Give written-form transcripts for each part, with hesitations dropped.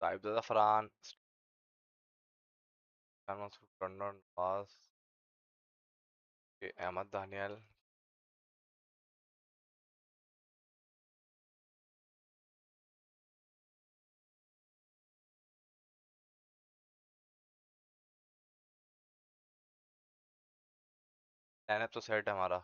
Type the Fran. London pass. Okay, Ahmad Daniel. Lineup तो set है हमारा.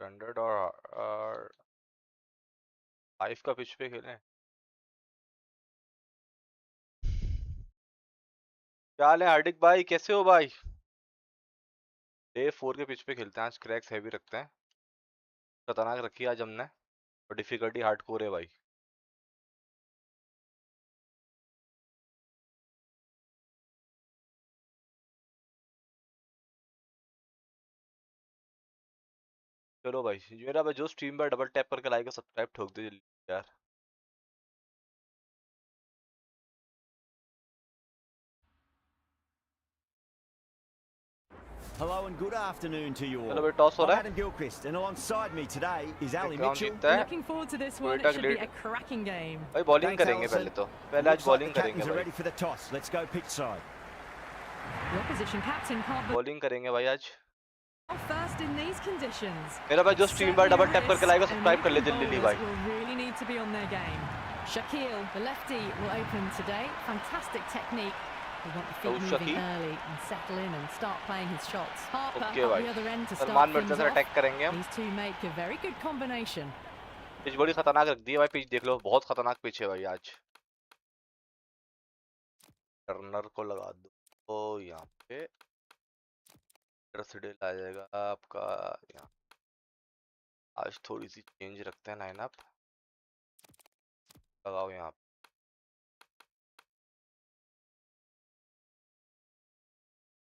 Standard और 5 का पिच पे खेलें. क्या हाल है हार्दिक भाई, कैसे हो भाई? डे 4 के पिच पे खेलते हैं आज. क्रैक्स हैवी रखते हैं. खतरनाक रखी है आज हमने. और डिफिकल्टी हार्डकोर है भाई. चलो भाई, मेरा भाई जो स्ट्रीम पर डबल टैप करके लाइक और सब्सक्राइब ठोक दे जल्दी यार. Hello and good afternoon to you all. चलो भाई, टॉस हो I'm रहा है. Adam Gilchrist and alongside me today is Ali ground Mitchell. जीतता है. Looking forward to this one. Quetta It should be a Gladiators. cracking game. भाई bowling Thanks, करेंगे Alison. पहले तो. पहले आज Looks like बॉलिंग the करेंगे captains are भाई. ready for the toss. Let's go pitch side. The opposition captain can't bowling करेंगे भाई आज. believe first in these conditions. मेरा भाई जो स्ट्रीम पर डबल टैप करके लाइक और सब्सक्राइब कर ले जल्दी भाई. Will really need to be on their game. Shakil, the lefty, will open today. Fantastic technique. We want the feet moving Shakil. early and settle in and start playing his shots. Harper Okay at भाई. the other end to Salman start Mirza things से off. Attack करेंगे हम. These two make a very good combination. Pitch बड़ी खतरनाक रख दी है भाई. Pitch देख लो, बहुत खतरनाक पिच है भाई आज. टर्नर को लगा दो तो यहाँ पे रसडेल आ जाएगा आपका. यहाँ आज थोड़ी सी चेंज रखते हैं लाइनअप. लगाओ यहाँ पे.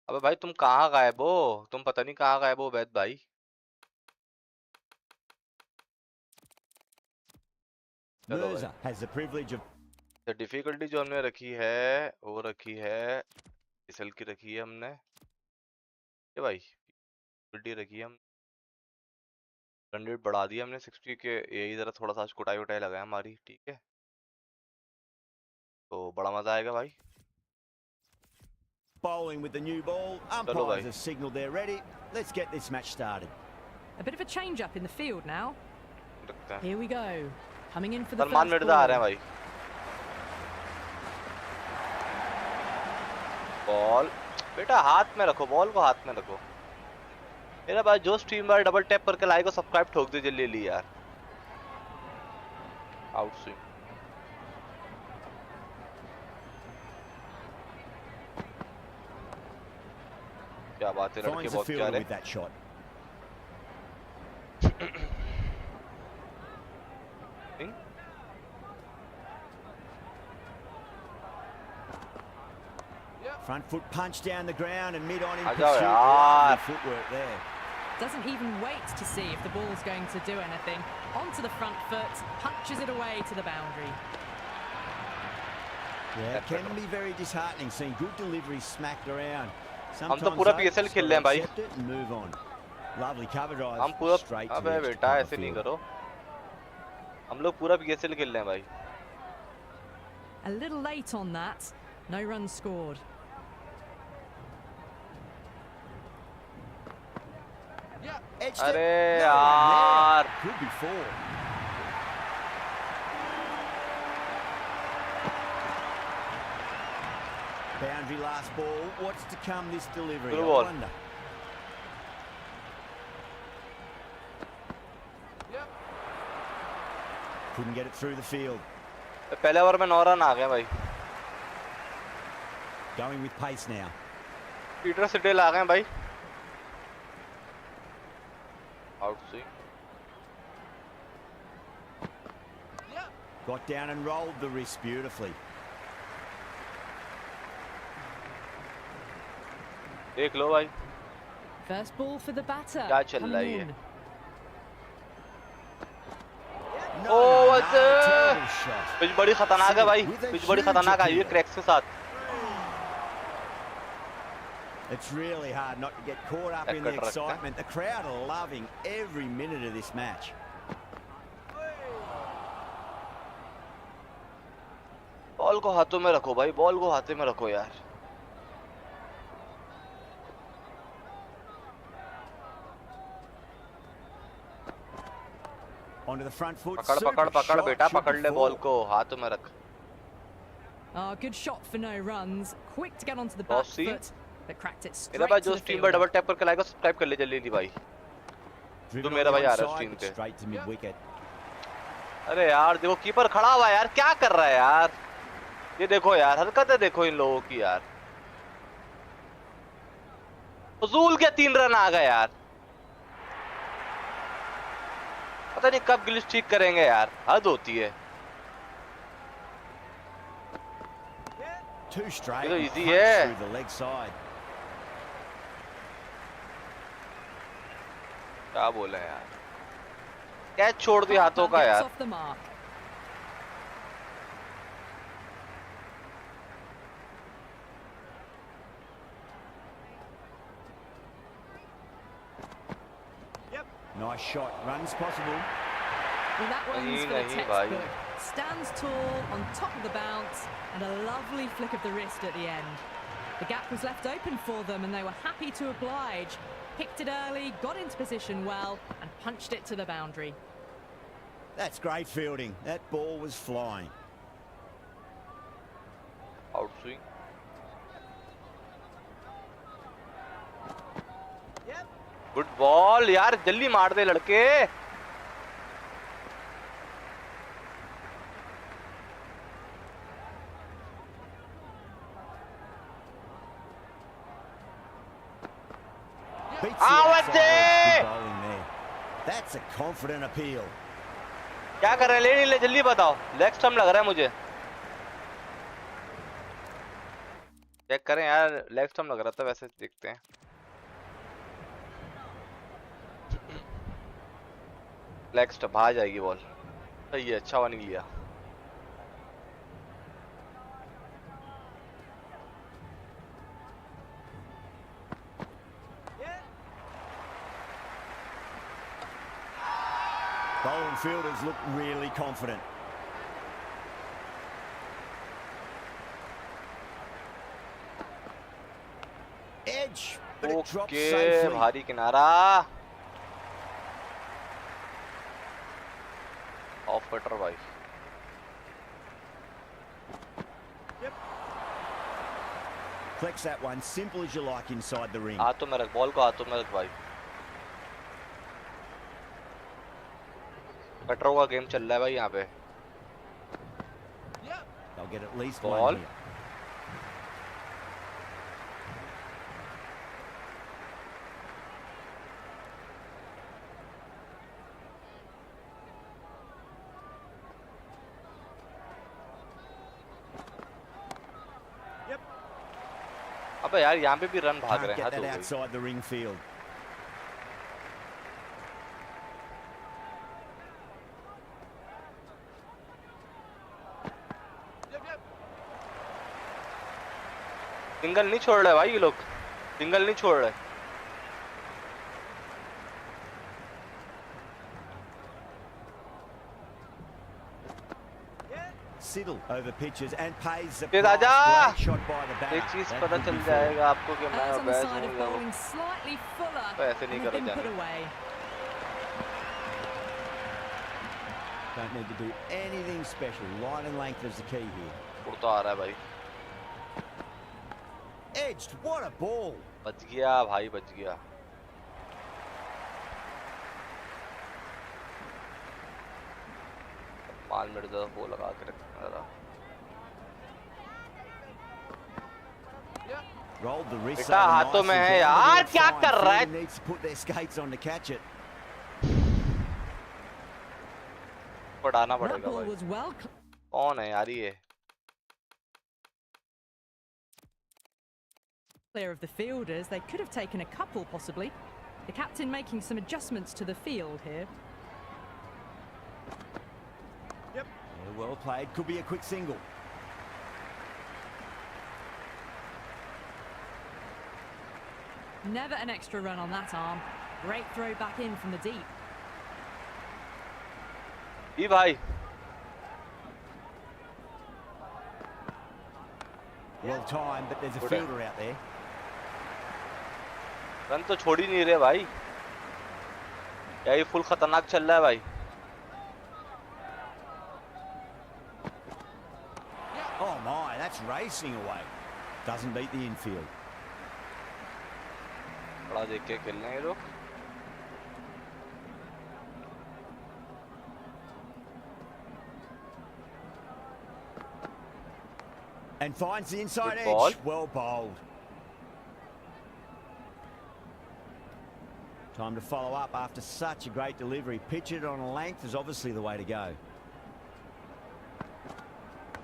अबे भाई तुम कहाँ गायब हो? तुम पता नहीं कहाँ गायब हो वैद भाई. चलो भाई. Mirza has the privilege of तो डिफिकल्टी जो हमने रखी है वो रखी है PSL की रखी है हमने. ये भाई डिफिकल्टी रखी है हम. 100 बढ़ा दिया हमने 60 के. यही जरा थोड़ा सा कुटाई उटाई लगाया हमारी. ठीक है, तो बड़ा मजा आएगा भाई. bowling with the new ball. चलो भाई. Umpires have signalled they're ready. Let's get this match started. A bit of a change up in the field now. रखते हैं. Here we go. Coming in for the Salman first Mirza आ रहे हैं ball. भाई. Ball बेटा हाथ में रखो. बॉल को हाथ में रखो. मेरा भाई जो स्ट्रीम पर डबल टैप करके लाइक और सब्सक्राइब ठोक दे जल्दी यार. Out swing. क्या बात है लड़के, Finds the बहुत fielder प्यारे. with that shot. Front foot punch down the ground and mid on in uh pursuit. जाओ यार. Lovely footwork there. Doesn't even wait to see if the ball's going to do anything. Onto the front foot, punches it away to the boundary. Yeah, it can be very disheartening seeing good deliveries smacked around. हम तो पूरा PSL खेल रहे हैं भाई. Accept it and move on. Lovely cover drive. हम पूरा. Straight to अबे the बेटा cover ऐसे नहीं field. करो. हम लोग पूरा PSL खेल रहे हैं भाई. A little late on that. No runs scored. Edged अरे it. No one यार. there. Could be four. Boundary last ball. What's to come this delivery? Through I ball. wonder. Couldn't get it through the field. पहले over में 9 run आ गए भाई. Going with pace now. Peter Siddle आ गए भाई. Outswing. Got down and rolled the wrist beautifully. देख लो भाई First ball for the batter. क्या चल coming रहा है ये? in. No, what's terrible shot. Pitch बड़ी खतरनाक है भाई, पिच बड़ी खतरनाक आई है क्रैक्स के साथ. It's really hard not to get caught up in the excitement. The crowd are loving every minute of this match. Ball को हाथों में रखो भाई, बॉल को हाथों में रखो यार. Onto the front foot. पकड़ पकड़ पकड़ बेटा, पकड़ ले बॉल को, हाथों में रख. Oh, good shot for no runs. Quick to get onto the back foot, but cracked it straight मेरा भाई to जो the स्ट्रीम पर fielder. डबल टैप करके लाएगा सब्सक्राइब कर ले जल्दी भाई. तो मेरा भाई आ रहा है स्ट्रीम पे. Straight to mid wicket. अरे यार देखो कीपर खड़ा हुआ है यार, क्या कर रहा है यार. ये देखो यार, हरकतें देखो इन लोगों की यार. फजूल के 3 रन आ गए यार. पता नहीं कब ग्लिच ठीक करेंगे यार, हद होती है. Too straight. ये तो and easy punched है. through the leg side. क्या बोले यार, कैच छोड़ दिया हाथों का Gets यार. off the mark. Nice shot. Runs possible. Well, that one's नहीं, for the नहीं भाई. textbook. Stands tall on top of the bounce and a lovely flick of the wrist at the end. The gap was left open for them and they were happy to oblige. Picked it early, got into position well and punched it to the boundary. That's great fielding. That ball was flying. Out swing. Good ball यार, जल्दी मार दे लड़के. Beats the outside edge. Good bowling there. That's a confident appeal. क्या कर रहे हैं, ले नहीं ले, जल्दी बताओ. लेग स्टंप लग रहा है मुझे. चेक करें यार, लेग स्टंप लग रहा था, वैसे देखते हैं. लेग स्टंप आ जाएगी बॉल. सही है, अच्छा हुआ नहीं लिया. Bowling fielders look really confident. Edge, but it drops okay safely. भारी किनारा. ऑफ कटर भाई. Flex that one, simple as you like inside the ring. हाथों में रख, बॉल को हाथों में रख भाई. कटरों का गेम चल रहा है भाई यहाँ पे. They'll get at least Ball. one here. अबे यार यहाँ पे भी रन भाग Can't रहे हैं, get हद that हो गई. outside the ring field. Single नहीं छोड़ रहे भाई ये लोग, सिंगल नहीं छोड़ रहे. Siddle over pitches and pays the फिर price. आजा. Great shot by the batter. एक चीज That पता could चल be जाएगा आपको कि मैं As on the batch side of हूँ. bowling slightly fuller तो ऐसे नहीं and have करो been put जाने. away. Don't need to do anything special. Line and length is the key here. उड़ता आ रहा है भाई. Edged. What a ball. बच गया भाई, बच गया. माल मेरे जरा वो लगा के रखना जरा. Rolled the wrist. बेटा हाथों में है यार, क्या कर रहा है? Needs to put their skates on to catch it. पढ़ाना That पड़ेगा ball भाई. was well कौन है यार ये? Clear of the fielders, they could have taken a couple possibly. The captain making some adjustments to the field here. Yep. Yeah, well played. Could be a quick single. Never an extra run on that arm. Great throw back in from the deep. ई भाई Well timed, but there's a fielder out there. Run तो छोड़ ही नहीं रहे भाई, या ये full खतरनाक चल रहा है भाई. Oh my, that's racing away. Doesn't beat the infield. बड़ा देख के खेलना है ये लोग. And finds the inside Good edge. ball. Well bowled. Time to follow up after such a great delivery. Pitch it on a length is obviously the way to go.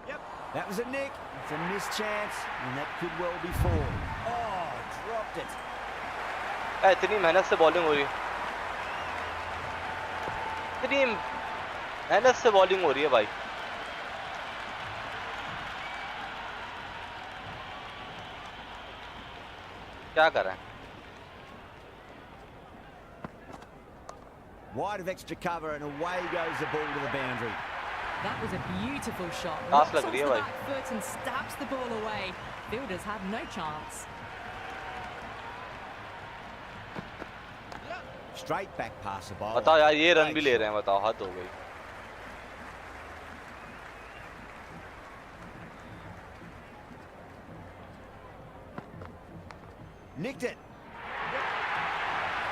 Yep. That was a nick. It's a missed chance, and that could well be four. Oh, dropped it. इतनी मेहनत से bowling हो रही है, इतनी मेहनत से bowling हो रही है भाई. क्या कर रहा है? Wide of extra cover, and away goes the ball to the boundary. That was a beautiful shot. Pass Knocks लग onto रही है the भाई. back foot and stabs the ball away. Fielders had no chance. Straight back pass the ball. बताओ यार, ये run भी ले रहे हैं, बताओ, हद हो गई. Nicked it.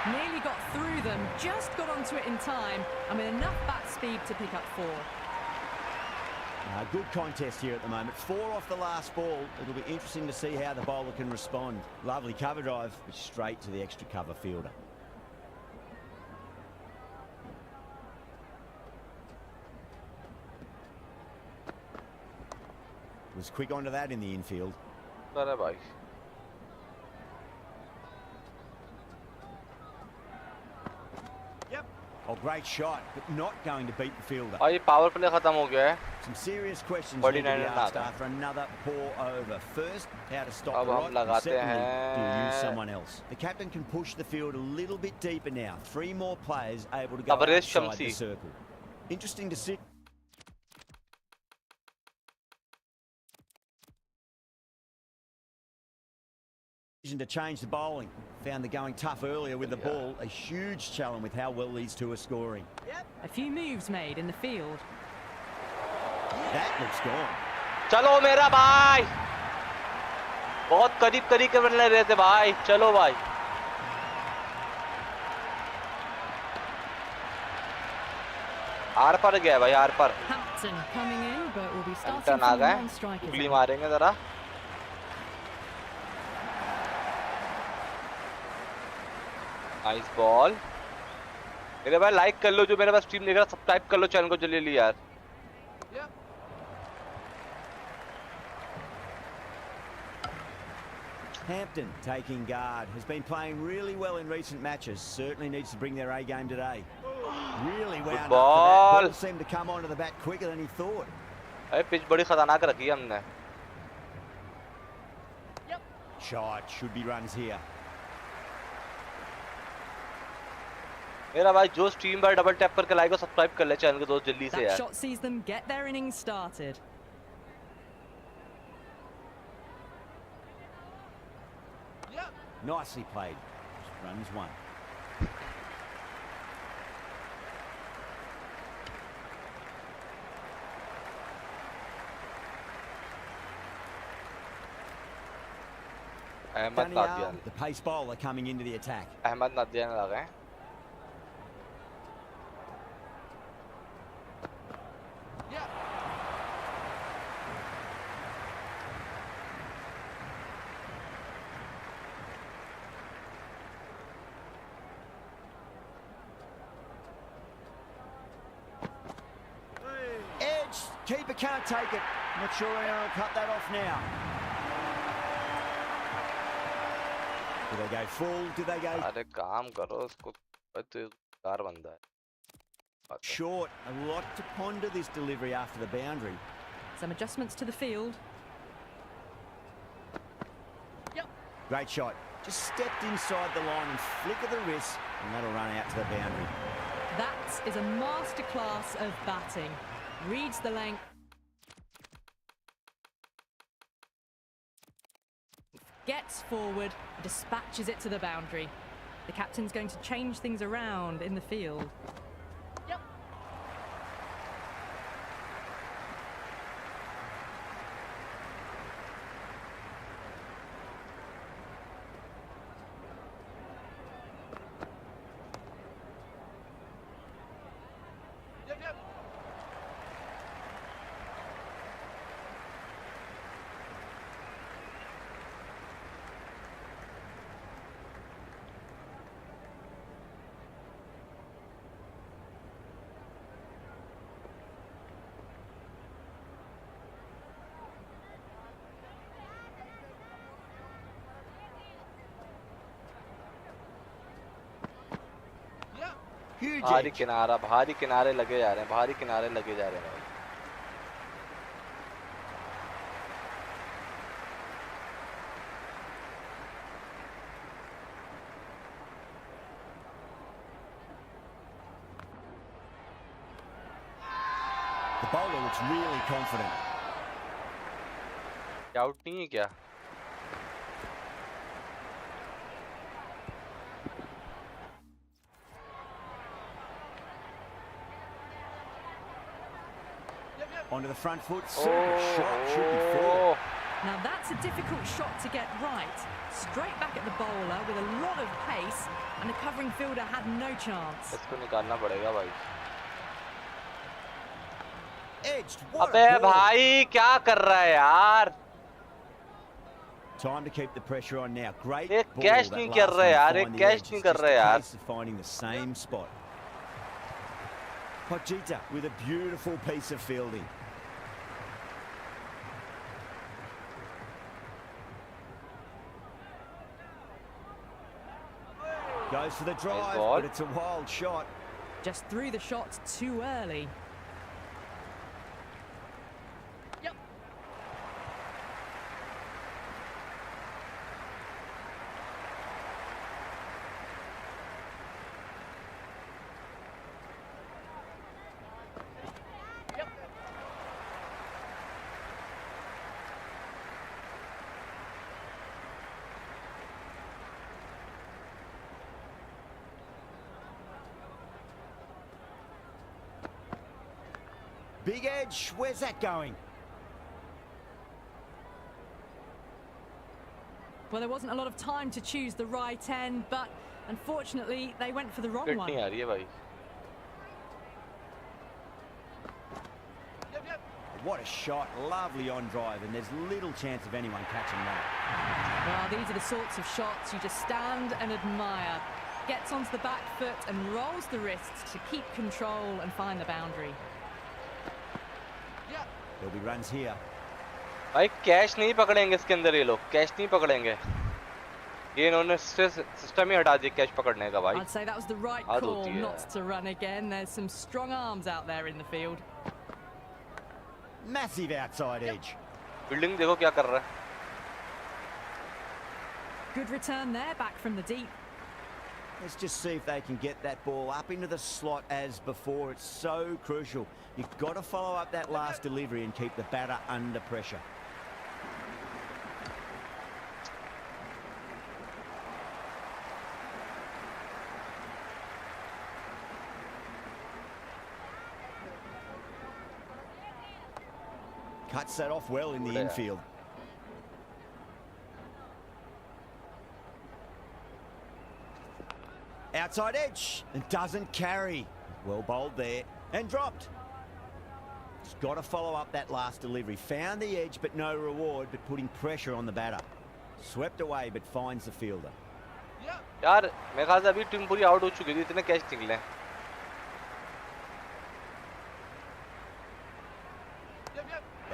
Nearly got through them, just got onto it in time, and with enough bat speed to pick up four. Good contest here at the moment. 4 off the last ball. It'll be interesting to see how the bowler can respond. Lovely cover drive, but straight to the extra cover fielder. Was quick onto that in the infield. अरे भाई, Oh, great shot, but not going to beat the fielder. और ये power play खत्म हो गया है. Some serious questions Body need to be nine asked and after another poor over. First, how to stop अब the हम rot, and लगाते secondly, do you use हैं. someone else? The captain can push the field a little bit deeper now. 3 more players able to go Tabrez outside the Shamsi. circle. Interesting to see. To change the bowling. Found the going tough earlier with the ball. A huge challenge with how well these two are scoring. A few moves made in the field. That looks gone. चलो मेरा भाई, बहुत करीब करीब करने रहे थे भाई. चलो भाई, आर पर गया भाई, आर पर. Hampton coming in, but will be starting टन आ from गए, non-strikers. उंगली मारेंगे जरा. Nice ball. मेरे भाई लाइक कर लो, जो मेरे पास स्ट्रीम देख रहा, सब्सक्राइब कर लो चैनल को जल्दी यार. Hampton taking guard. Has been playing really well in recent matches. Certainly needs to bring their A game today. Really wound up for that. Ball seemed to come onto the bat quicker than he thought. अरे pitch बड़ी खतरनाक रखी है हमने. Shot. Should be runs here. मेरा भाई जो stream पर डबल टैप करके लाइक और सब्सक्राइब कर ले चैनल को दोस्त जल्दी से That यार. shot sees them get their innings started. Nicely played. Runs one. Ahmad नादियान, the pace bowler coming into the attack. Ahmad नादियान आ गए. Edge Keeper can't take it. Not sure anyone will cut that off now. Do they go full? Do they go... अरे काम करो उसको, तो car बंदा है. Short. A lot to ponder this delivery after the boundary. Some adjustments to the field. Yep. Great shot. Just stepped inside the line and flick of the wrist, and that'll run out to the boundary. That is a masterclass of batting. Reads the length. Gets forward, dispatches it to the boundary. The captain's going to change things around in the field. Yep. भारी किनारे लगे जा रहे हैं, भारी किनारे लगे जा रहे हैं. The bowler looks really confident. Out नहीं है क्या? Onto the front foot, super shot, should be four. Now that's a difficult shot to get right. Straight back at the bowler with a lot of pace, and the covering fielder had no chance. इसको निकालना पड़ेगा भाई. Edged. What अबे a ball. भाई क्या कर रहा है यार? Time to keep the pressure on now. Great ये ball. कैच नहीं कर रहा यार, ये कैच नहीं कर रहा यार. Finding the same spot. Pojita with a beautiful piece of fielding. Goes for the drive, but it's a wild shot. Just threw the shot too early. Yep. Yep. Big edge, where's that going? Well, there wasn't a lot of time to choose the right end, but unfortunately they went for the wrong one. नहीं आ रही है भाई. What a shot, lovely on drive, and there's little chance of anyone catching that. Well, these are the sorts of shots you just stand and admire. Gets onto the back foot and rolls the wrists to keep control and find the boundary. There'll be runs here. भाई catch नहीं पकड़ेंगे इसके अंदर, ये लोग catch नहीं पकड़ेंगे. ये इन्होंने सिस्टम ही हटा दिया कैच पकड़ने का भाई. I'd say that was the right call not to run again. There's some strong arms out there in the field. Massive outside edge. Building देखो क्या कर रहा है. Good return there, back from the deep. Let's just see if they can get that ball up into the slot as before. It's so crucial. You've got to follow up that last delivery and keep the batter under pressure. Cuts that off well in the infield. Outside edge, and doesn't carry. Well bowled there, and dropped. He's got to follow up that last delivery. Found the edge, but no reward, but putting pressure on the batter. Swept away, but finds the fielder. यार मेरे ख्याल से अभी team पूरी out हो चुकी थी, इतने कैच निकले.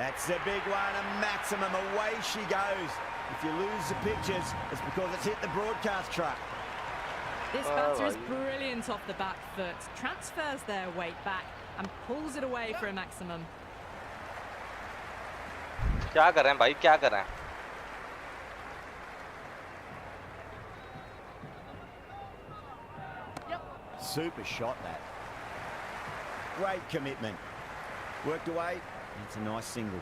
That's the big one, a maximum. Away she goes. If you lose the pictures, it's because it's hit the broadcast truck. This batter is brilliant off the back foot, transfers their weight back and pulls it away for a maximum. क्या कर रहे हैं भाई, क्या कर रहे हैं? Super shot that. Great commitment. Worked away. It's a nice single.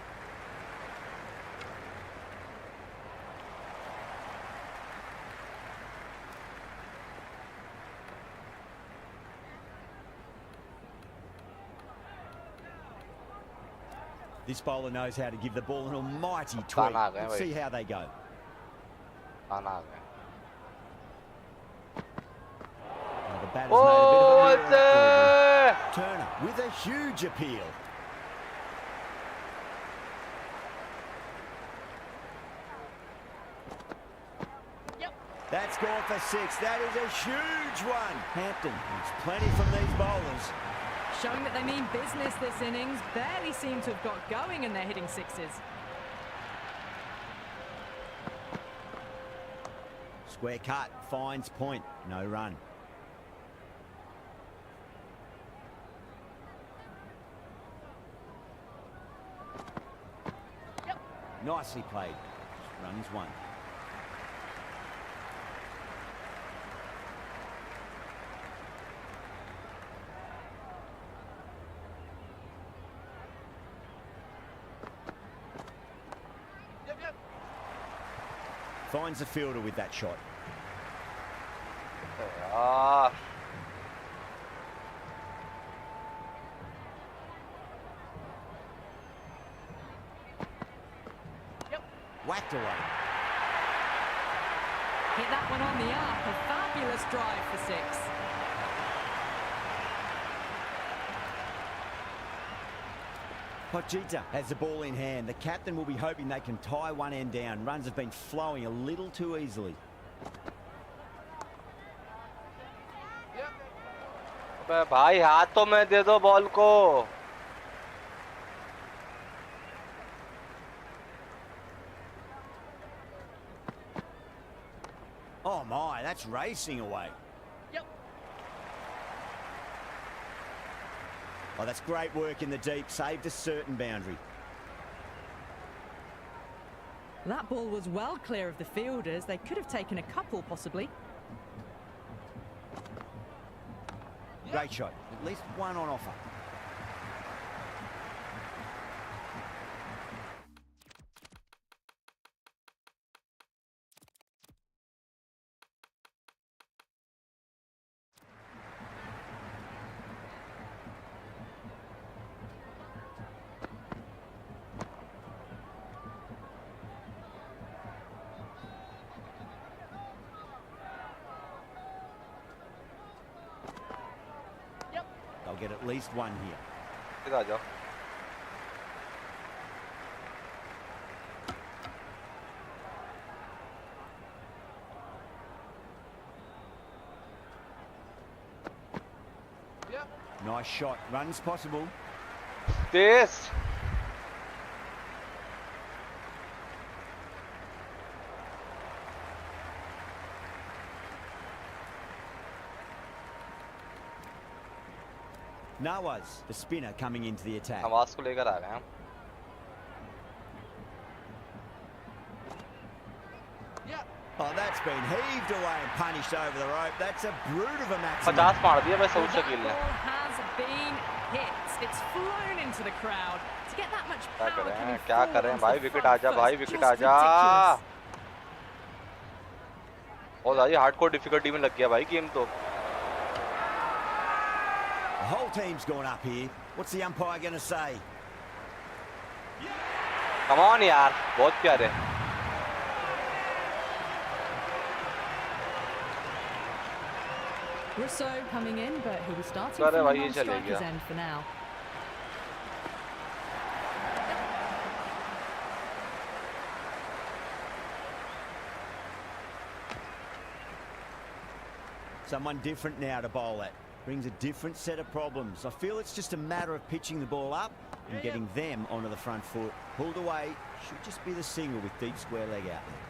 This bowler knows how to give the ball an almighty tweak. Let's see how they go. The batter's made a bit of a Turner with a huge appeal. That's gone for 6. That is a huge one. Hampton needs plenty from these bowlers. Showing that they mean business this innings. Barely seem to have got going and they're hitting sixes. Square cut, finds point, no run. Nicely played. Runs one. Finds the fielder with that shot. Whacked away. Hit that one on the arc. A fabulous drive for 6. Pochita has the ball in hand. The captain will be hoping they can tie one end down. Runs have been flowing a little too easily. भाई हाथों में दे दो ball को. Oh my, that's racing away. Oh, that's great work in the deep. Saved a certain boundary. That ball was well clear of the fielders. They could have taken a couple, possibly. Great shot. At least one on offer. They'll get at least one here. इधर आ जाओ. Nice shot. Runs possible. This. Nawaz, the spinner, coming into the attack. आवाज को लेकर आ गए हम. Oh, that's been heaved away and punished over the rope. That's a brute of a maximum. 50 मार दिया भाई सऊद That शकील ने. ball has been hit. It's flown into the crowd. To get that much क्या power कर रहे हैं, coming क्या कर रहे हैं भाई? forward onto the wicket front आजा foot भाई, is विकेट just आजा. ridiculous. बहुत ज़्यादा हार्डकोर डिफिकल्टी में लग गया भाई गेम तो. The whole team's gone up here. What's the umpire going to say? Come on यार, बहुत प्यारे. Rousseau coming in, but he'll be starting अरे from भाई the ये चले non-striker's गया. end for now. Someone different now to bowl at. Brings a different set of problems. I feel it's just a matter of pitching the ball up and getting them onto the front foot. Pulled away, should just be the single with deep square leg out there.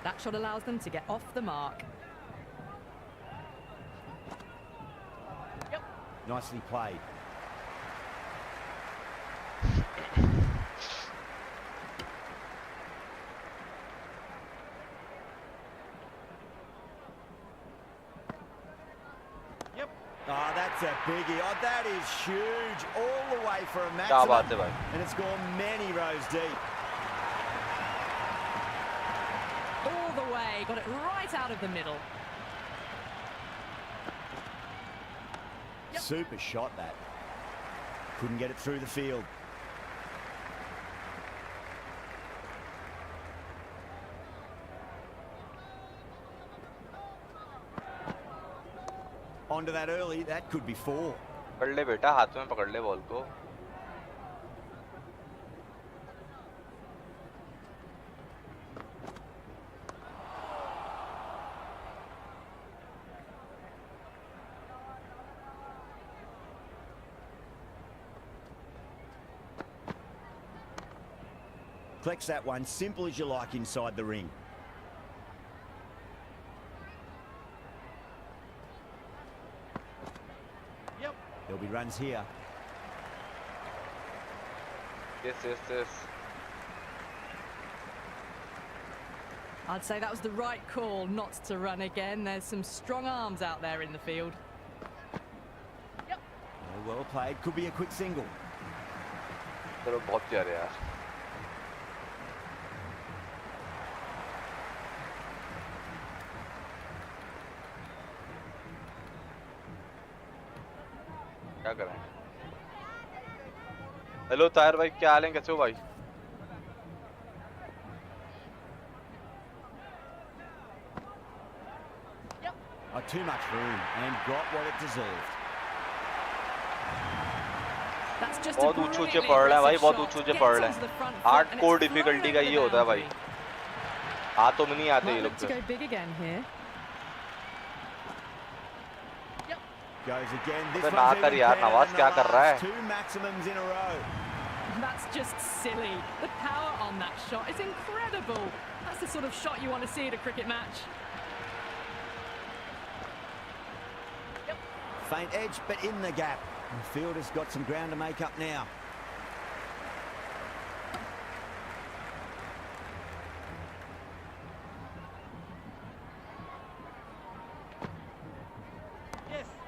That shot allows them to get off the mark. Nicely played. Oh, that's a biggie. Oh, that is huge. All the way for a maximum. And it's gone many rows deep. All the way, got it right out of the middle. Super shot that. Couldn't get it through the field. Onto that early, that could be 4. पकड़ ले बेटा, हाथ में पकड़ ले ball को. Collects that one, simple as you like inside the ring. There'll be runs here. Yes. I'd say that was the right call not to run again. There's some strong arms out there in the field. Well played. Could be a quick single. चलो बहुत प्यारे यार. क्या करें? Hello तायर भाई, क्या हाल है? कैसे हो भाई? Too much room and got what it deserved. That's just बहुत ऊंचे ऊंचे पड़ रहा है भाई, बहुत ऊंचे ऊंचे पड़ रहे हैं. हार्डकोर डिफिकल्टी का ये होता है भाई. हाथों में नहीं आते ये लोग. Goes again. This ना कर यार, नवाज क्या कर रहा है? 2 maximums in a row. That's just silly. The power on that shot is incredible. That's the sort of shot you want to see at a cricket match. Faint edge, but in the gap. The fielder's got some ground to make up now.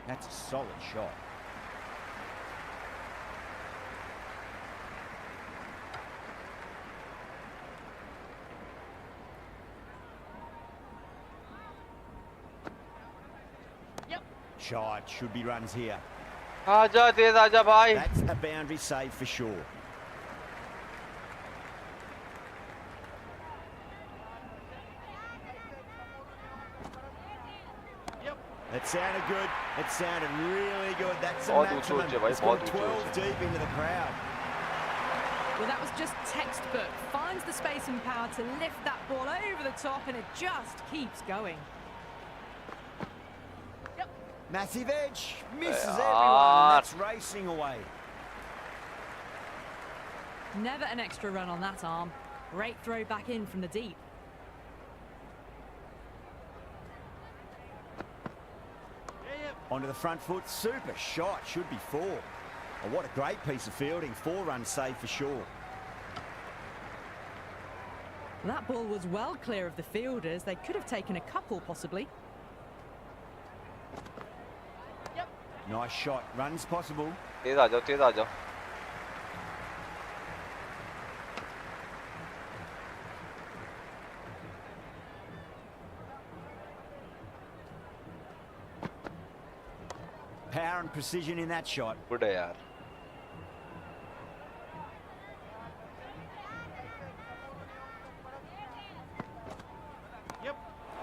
That's a solid shot. Shot, should be runs here. आजा तेज आजा भाई. That's a boundary save for sure. It sounded good. It sounded really good. That's a maximum. It's gone 12 deep into the crowd. Well, that was just textbook. Finds the space and power to lift that ball over the top, and it just keeps going. Massive edge. Misses everyone. That's racing away. Never an extra run on that arm. Great throw back in from the deep. Onto the front foot, super shot, should be 4. Oh, what a great piece of fielding, 4 runs saved for sure. That ball was well clear of the fielders. They could have taken a couple possibly. Nice shot, runs possible. तेज आ जाओ, तेज आ जाओ. Power and precision in that shot. Good है यार.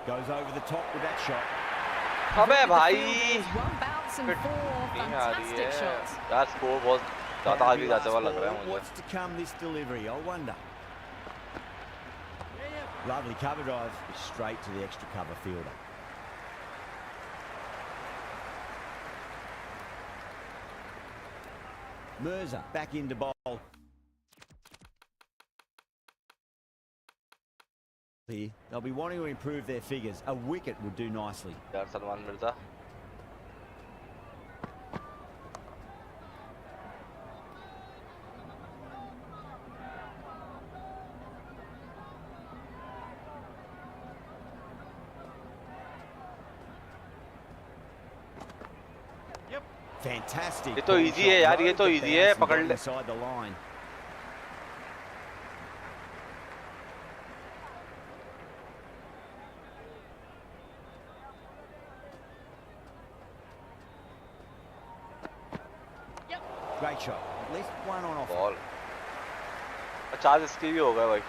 Goes over the top with that shot. अबे भाई. One bounce and 4 fantastic shots. यार score बहुत ज़्यादा आगे जाते हुआ लग रहा है मुझे. What's to come this delivery? I wonder. Lovely cover drive, straight to the extra cover fielder. Mirza back into bowl. Here, they'll be wanting to improve their figures. A wicket would do nicely. यार Salman Mirza Fantastic. ये तो easy है यार, ये तो easy है, पकड़ ले. Inside the line. Great shot. At least one on off. Ball 50 इसकी भी हो गया भाई.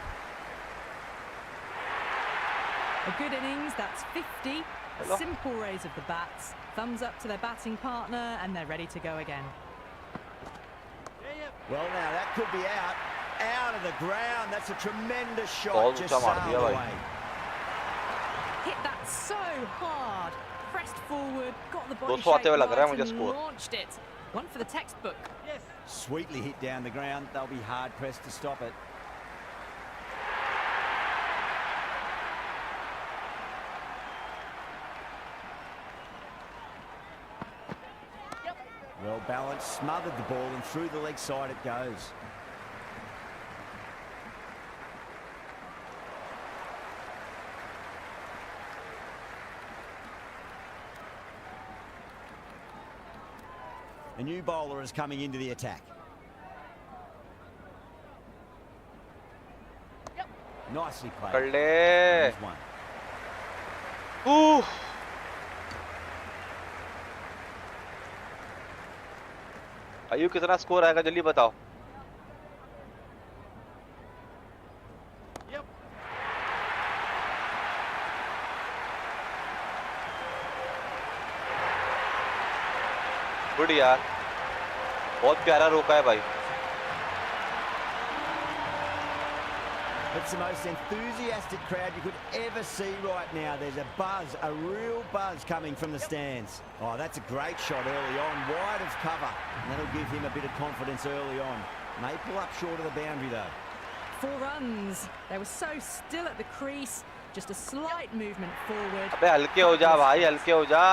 A good innings, that's 50. A simple raise of the bats. Thumbs up to their batting partner and they're ready to go again. Well, now that could be out. Out of the ground. That's a tremendous shot. Ball Just ऊंचा मार दिया sailed भाई. away. Hit that so hard. Pressed forward, got the body 200 आते हुए shape लग रहा है right मुझे and score. launched it. One for the textbook. Sweetly hit down the ground. They'll be hard pressed to stop it. Well balanced, smothered the ball and through the leg side it goes. A new bowler is coming into the attack. Nicely played. कर ले. There's one. आयु कितना score आएगा जल्दी बताओ. Good यार, बहुत प्यारा रोका है भाई. It's the most enthusiastic crowd you could ever see right now. There's a buzz, a real buzz coming from the stands. Oh, that's a great shot early on, wide of cover. And that'll give him a bit of confidence early on. May pull up short of the boundary though. 4 runs. They were so still at the crease. Just a slight movement forward. अबे हल्के हो जा भाई, हल्के हो जा.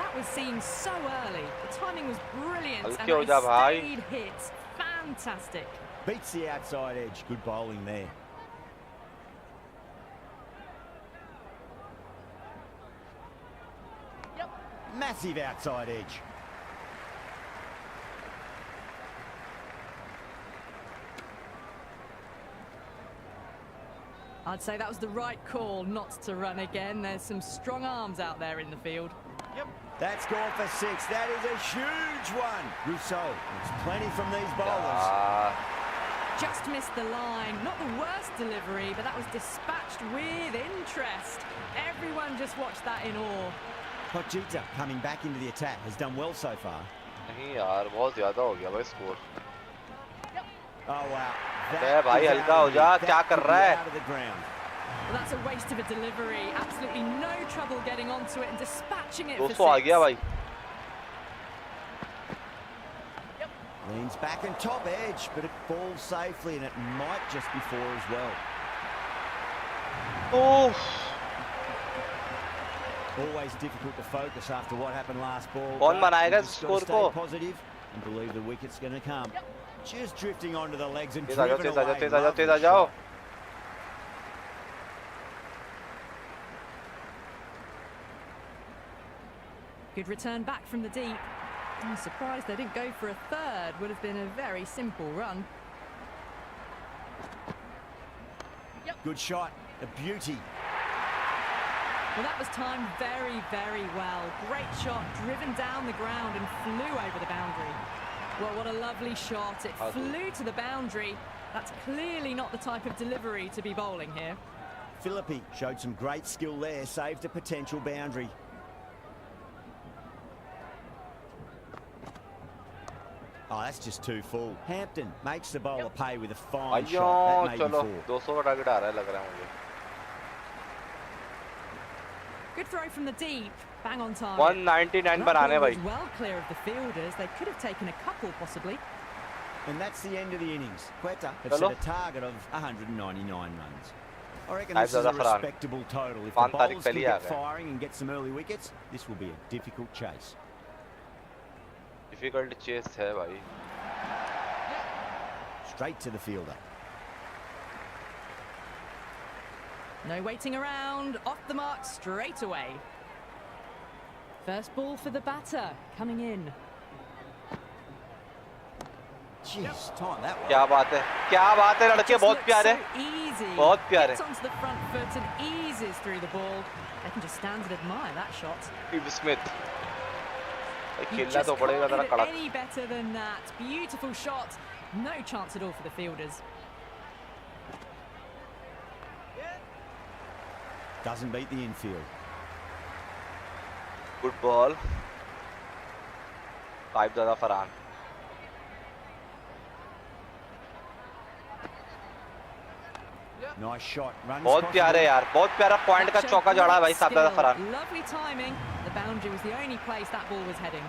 That was seen so early. The timing was brilliant and हल्के हो they जा भाई. stayed hit. Fantastic. Beats the outside edge. Good bowling there. Massive outside edge. I'd say that was the right call not to run again. There's some strong arms out there in the field. That's gone for 6. That is a huge one. Rousseau, there's plenty from these bowlers. Just missed the line. Not the worst delivery, but that was dispatched with interest. Everyone just watched that in awe. Pochita coming back into the attack has done well so far. नहीं यार, बहुत ज़्यादा हो गया भाई score. Oh wow. अबे भाई हल्का हो जा, क्या कर रहा है? Out of the ground. Well, that's a waste of a delivery. Absolutely no trouble getting onto it and dispatching it for 200 आ 6. गया भाई. Leans back and top edge, but it falls safely and it might just be 4 as well. Always difficult to focus after what happened last ball. कौन बनाएगा Just score gotta को? stay positive and believe the wicket's going to come. Just drifting onto the legs and तेज आ जाओ, driven तेज आ जाओ, away. तेज आ जाओ, Lovely तेज आ जाओ. shot. Good return back from the deep. I'm surprised they didn't go for a third. Would have been a very simple run. Good shot. A beauty. Well, that was timed very, very well. Great shot, driven down the ground and flew over the boundary. Well, what a lovely shot. It flew to the boundary. That's clearly not the type of delivery to be bowling here. Philippi showed some great skill there, saved a potential boundary. Oh, that's just too full. Hampton makes the bowler pay with a fine shot. That may be चलो 4. 200 का target आ रहा है लग रहा है मुझे. Good throw from the deep. Bang on target. 199 बनाने भाई. Well clear of the fielders. They could have taken a couple possibly. And that's the end of the innings. Quetta have set a target of 199 runs. I reckon this is a respectable total. If the bowlers can get firing and get some early wickets, this will be a difficult chase. Difficult chase है भाई. Straight to the fielder. No waiting around. Off the mark straight away. First ball for the batter coming in. Jeez, time that one. क्या बात है? क्या बात है लड़के, बहुत प्यारे. बहुत प्यारे. Gets onto the front foot and eases through the ball. They can just stand and admire that shot. Steve Smith. You just can't hit it any better than that. Beautiful shot. No chance at all for the fielders. Doesn't beat the infield. Good ball. 5 ज़्यादा Farhan. Nice shot. बहुत प्यारे यार, बहुत प्यारा point का चौका जड़ा है भाई साहब ज़्यादा Farhan. Lovely timing. The boundary was the only place that ball was heading.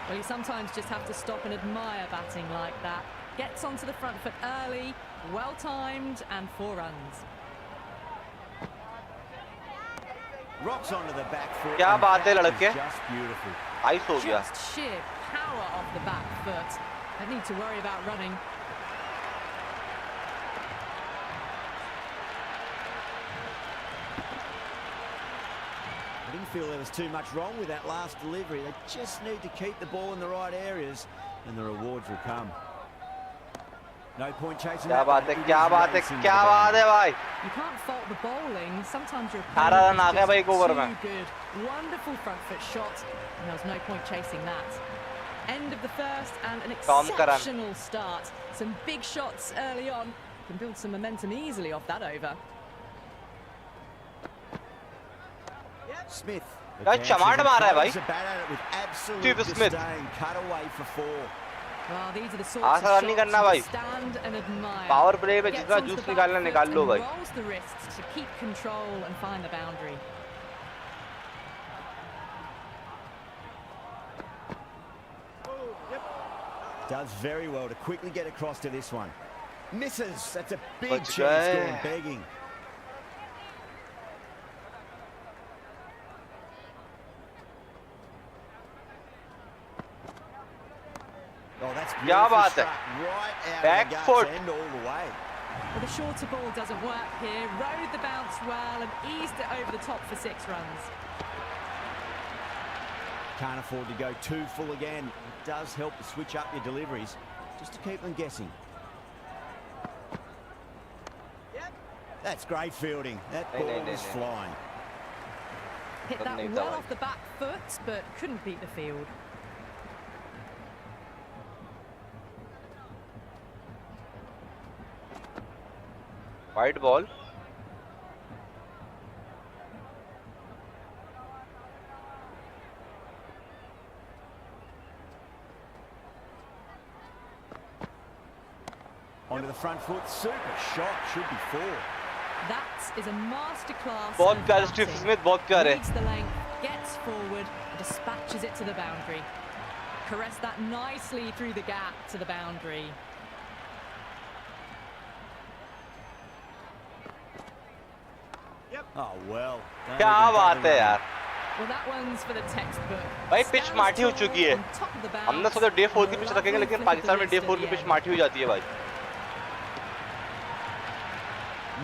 Well, you sometimes just have to stop and admire batting like that. Gets onto the front foot early, well timed, and 4 runs. Rocks onto the back foot. क्या बात है लड़के? Just beautiful. Ice हो गया. Just sheer power off the back foot. Don't need to worry about running. I didn't feel there was too much wrong with that last delivery. They just need to keep the ball in the right areas and the rewards will come. No point chasing that. क्या बात है? क्या बात है? क्या बात है भाई? You can't fault the bowling. Sometimes your 18 run आ गए भाई एक ओवर में. too good. Wonderful front foot shot. And there was no point chasing that. End of the first and an exceptional start. Some big shots early on. Can build some momentum easily off that over. Smith. चमाट मार रहा है भाई. Steve Smith. Cut away for 4. Well, these are the sorts of shots to stand and admire. Power play में जितना juice निकालना निकाल लो भाई. Rolls the wrists to keep control and find the boundary. Does very well to quickly get across to this one. Misses. That's a big chance going begging. Oh, that's क्या बात है? Back foot. All the way. Well, the shorter ball doesn't work here. Rode the bounce well and eased it over the top for 6 runs. Can't afford to go too full again. It does help to switch up your deliveries, just to keep them guessing. That's great fielding. That ball was flying. Hit that well off the back foot, but couldn't beat the field. White ball. Onto the front foot. Super shot. Should be 4. That is a masterclass. बहुत प्यारे Steve Smith, बहुत प्यारे. Leads the length, gets forward, and dispatches it to the boundary. Caressed that nicely through the gap to the boundary. Oh well. क्या बात है यार. Well, that one's for the textbook. भाई pitch माठी हो चुकी है. हमने सोचा डे 4 की पिच रखेंगे, लेकिन पाकिस्तान में डे 4 की पिच माठी हो जाती है भाई.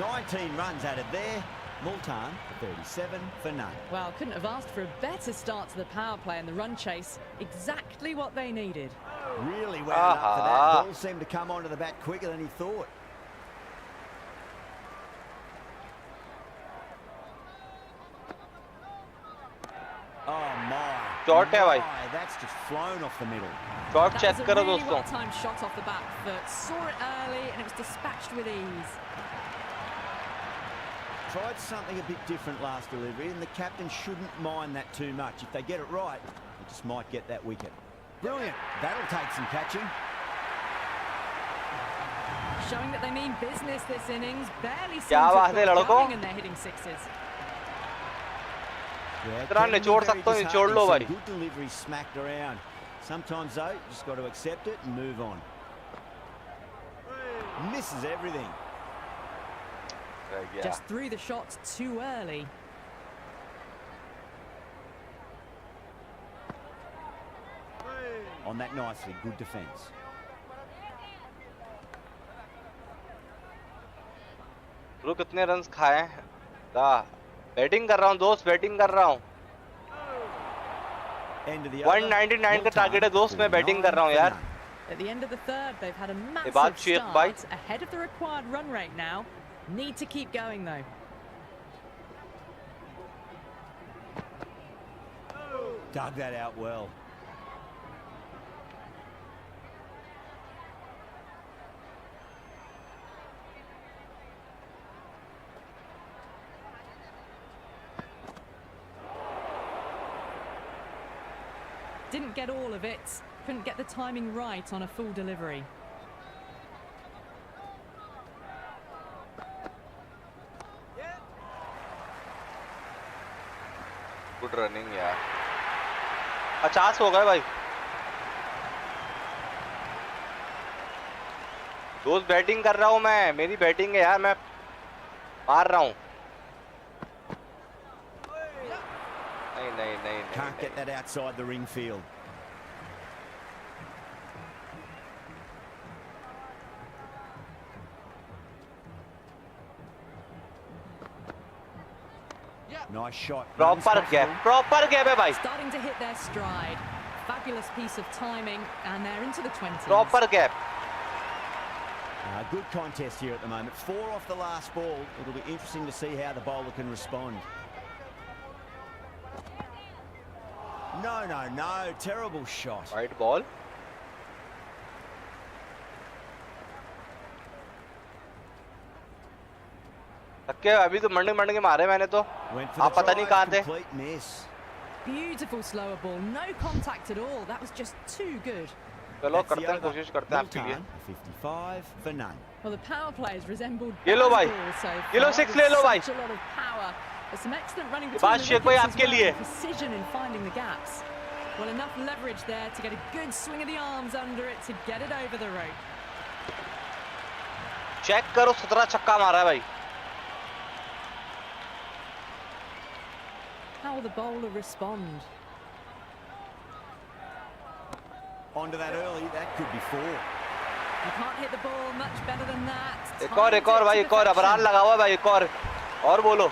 19 runs added there. Multan 37 for none. Well, couldn't have asked for a better start to the power play and the run chase. Exactly what they needed. Really wound up for that. Ball seemed to come onto the bat quicker than he thought. Oh my. Short है भाई. That's just flown off the middle. Short check करो दोस्तों. That was a really well-timed shot off the back foot. Saw it early and it was dispatched with ease. Tried something a bit different last delivery, and the captain shouldn't mind that too much. If they get it right, they just might get that wicket. Brilliant. That'll take some catching. Showing that they mean business this innings. Barely seem क्या to बात है have got लड़कों? going and they're hitting 6s. इतना निचोड़ सकता हूँ, निचोड़ लो भाई. Good delivery smacked around. Sometimes though, you just got to accept it and move on. Misses everything. Just threw the shots too early. On that nicely, good defence. Bro कितने runs खाए हैं? Batting कर रहा हूँ दोस्त, batting कर रहा हूँ. 199 का टारगेट है दोस्त, मैं बैटिंग कर रहा हूँ यार. At the end of the third, they've had a massive start, ahead of the required run rate now. Need to keep going though. Dug that out well. Didn't get all of it. Couldn't get the timing right on a full delivery. Good running यार. 50 हो गए भाई. दोस्त batting कर रहा हूँ मैं, मेरी बैटिंग है यार, मैं मार रहा हूँ. नहीं. Can't get that outside the ring field. Nice shot. Proper gap है भाई. Starting to hit their stride. Fabulous piece of timing, and they're into the 20s. Proper gap. Good contest here at the moment. 4 off the last ball. It'll be interesting to see how the bowler can respond. No. Terrible shot. Right ball. Okay, अभी तो Monday के मारे मैंने तो. आप पता नहीं कहाँ थे. Beautiful slower ball, no contact at all. That was just too good. चलो करते हैं, कोशिश करते हैं आपके लिए. 55 for none. Well, the power plays resembled. ये लो भाई. ये लो 6 ले लो भाई. Such a lot of power. There's some excellent running between बात the शेख भाई wickets आपके as well, लिए. precision in finding the gaps. Well, enough leverage there to get a good swing of the arms under it to get it over the rope. Check करो, 17 छक्का मारा है भाई. How will the bowler respond? Onto that early, that could be 4. You can't hit the ball much better than that. एक और भाई, एक और अबरार लगा हुआ है भाई, एक और बोलो.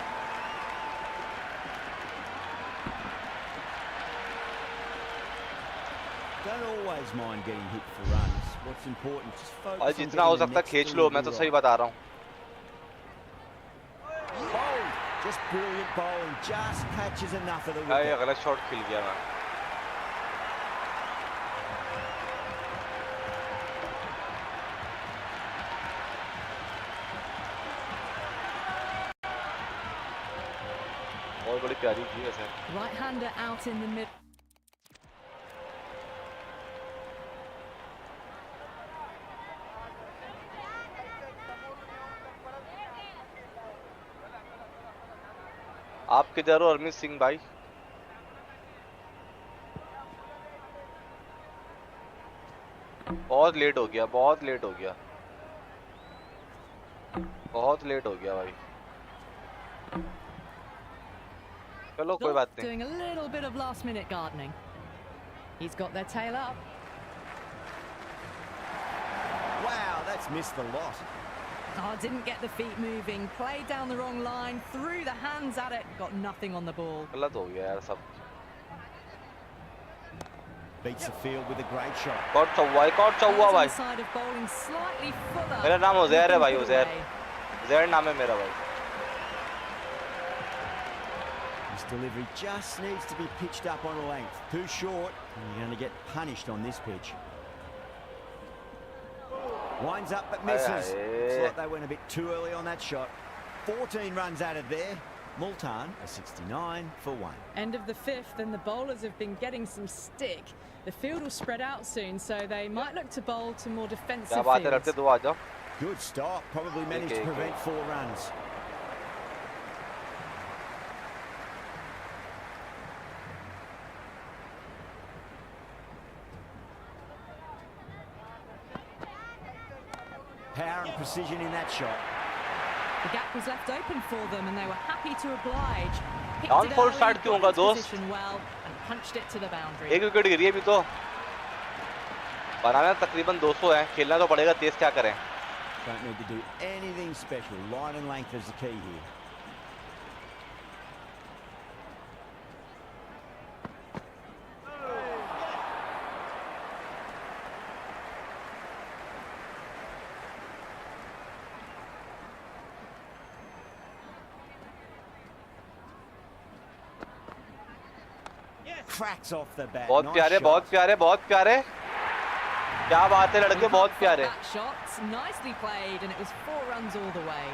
Don't always mind getting hit for runs. What's important is just focus. और जितना हो सकता है खींच लो, मैं तो सही बता रहा हूँ. Just brilliant bowling, just catches enough of the wicket. ये गलत शॉट खेल गया मैं. बहुत बड़ी प्यारी थी वैसे. Right hander out in the mid. आप किधर हो अरमित सिंह भाई? बहुत लेट हो गया भाई. चलो कोई बात नहीं. Doing a little bit of last minute gardening. He's got their tail up. Wow, that's missed the lot. Oh, didn't get the feet moving. Played down the wrong line. Threw the hands at it. Got nothing on the ball. गलत हो गया यार सब. Beats the field with a great shot. कौन चौवा भाई. Side of bowling slightly fuller. मेरा नाम उज़ैर है भाई, उज़ैर नाम है मेरा भाई. This delivery just needs to be pitched up on a length. Too short, and you're going to get punished on this pitch. Winds up but misses. Looks like they went a bit too early on that shot. 14 runs added there. Multan a 69 for 1. End of the 5th, and the bowlers have been getting some stick. The field will spread out soon, so they might look to bowl to more defensive fields. Good stop. Probably managed to prevent 4 runs. Power and precision in that shot. The gap was left open for them and they were happy to oblige. Down full start क्यों होगा दोस्त? Well and punched it to the boundary. एक wicket गिरी है अभी तो. बनाना तकरीबन 200 है. खेलना तो पड़ेगा तेज क्या करें? Don't need to do anything special. Line and length is the key here. Cracks off the bat. बहुत प्यारे, बहुत प्यारे, बहुत प्यारे. क्या बात है लड़के, बहुत प्यारे. Shots nicely played and it was 4 runs all the way.